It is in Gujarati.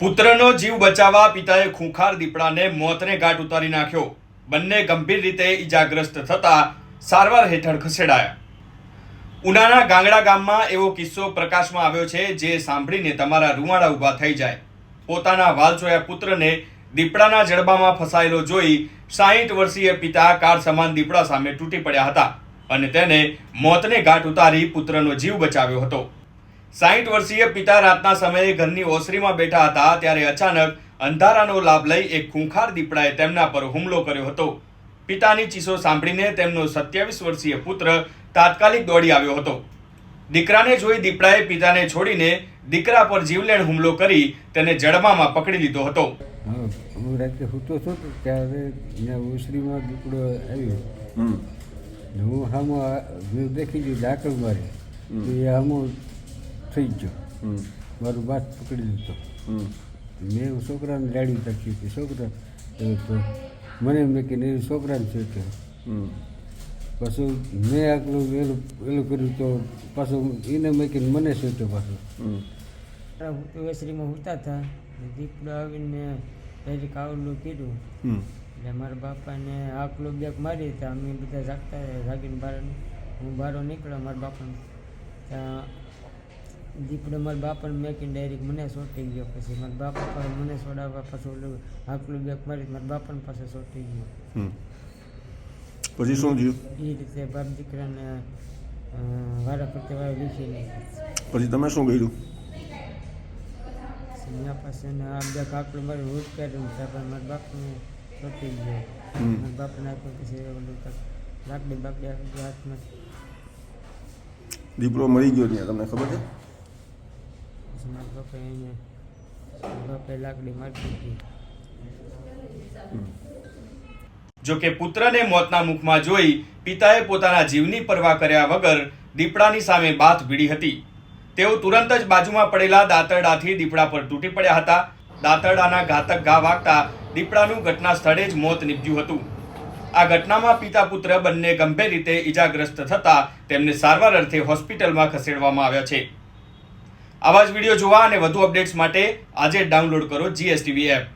પુત્રનો જીવ બચાવવા પિતાએ ખૂંખાર દીપડાને મોતને ઘાટ ઉતારી નાખ્યો. બંને ગંભીર રીતે ઈજાગ્રસ્ત થતા સારવાર હેઠળ ખસેડાયા. ઉનાના ગાંગડા ગામમાં એવો કિસ્સો પ્રકાશમાં આવ્યો છે જે સાંભળીને તમારા રૂવાડા ઊભા થઈ જાય. પોતાના વાલચોયા પુત્રને દીપડાના જડબામાં ફસાયેલો જોઈ 60 વર્ષીય પિતા કાર સમાન દીપડા સામે તૂટી પડ્યા હતા અને તેને મોતને ઘાટ ઉતારી પુત્રનો જીવ બચાવ્યો હતો. 60 વર્ષીય પિતા રાતના સમયે ઘરની ઓસરીમાં બેઠા હતા ત્યારે અચાનક અંધારાનો લાભ લઈ એક ખૂંખાર દીપડાએ તેમના પર હુમલો કર્યો હતો. પિતાની ચીસો સાંભળીને તેમનો 27 વર્ષીય પુત્ર તાત્કાલિક દોડી આવ્યો હતો. દીકરાને જોઈ દીપડાએ પિતાને છોડીને દીકરા પર જીવલેણ હુમલો કરી તેને જડબામાં પકડી લીધો હતો. હું રાત્રે સૂતો હતો ત્યારે ઓસરીમાં દીપડો આવ્યો. હું સામો દેખી ગયું ડાકર મારી તો એ સામો થઈ ગયો. મારું બાત પકડી લીધો. મેં છોકરાને રાડી રાખી હતી. છોકરા તો મને મેં કીધું એ છોકરાને શોધ્યો. પાછું મેં આટલું એલું કર્યું તો પાછું એને મેં કીધું મને શોધ્યો. પાછું વેસરીમાં ઉતા હતા દીપડો આવીને ડાયરેક્ટ આવલું કીધું એટલે મારા બાપાને આકલું બેક મારી હતા. અમે બધા જાગતા જાગીને બહાર હું બહાર નીકળ્યો. મારા બાપાને ત્યાં દીપડો મારા બાપાને મેકીને ડાયરેક્ટ મને સોટી ગયો. પછી મારા બાપા પાસે મને સોડાવવા પાછું આકલું બેક મારી મારા બાપાને પાસે સોટી ગયો. પછી શું થયું? એ રીતે બાપ દીકરાને વારા ફરતે વાળા લીખી નહીં. પછી તમે શું કર્યું? એના પાસે આ બે કાકડું મારું રૂટ કર્યું ત્યાં મારા બાપને સોટી ગયો. મારા બાપને આપ્યો પછી ઓલું લાકડી બાકડી આપી હાથમાં. દીપડો મરી ગયો ત્યાં તમને ખબર છે? પછી મારા બાપાએ બાપાએ લાકડી મારી દીધી. જોકે પુત્રને મોતના મુખમાં જોઈ પિતાએ પોતાના જીવની પરવા કર્યા વગર દીપડાની સામે બાથ ભીડી હતી. તેઓ તુરંત જ બાજુમાં પડેલા દાંતરડાથી દીપડા પર તૂટી પડ્યા હતા. દાંતરડાના ઘાતક ઘા વાગતા દીપડાનું ઘટના સ્થળે જ મોત નીપજ્યું હતું. આ ઘટનામાં પિતા પુત્ર બંને ગંભીર રીતે ઈજાગ્રસ્ત થતા તેમને સારવાર અર્થે હોસ્પિટલમાં ખસેડવામાં આવ્યા છે. આવા જ વિડીયો જોવા અને વધુ અપડેટ્સ માટે આજે ડાઉનલોડ કરો GSTV એપ.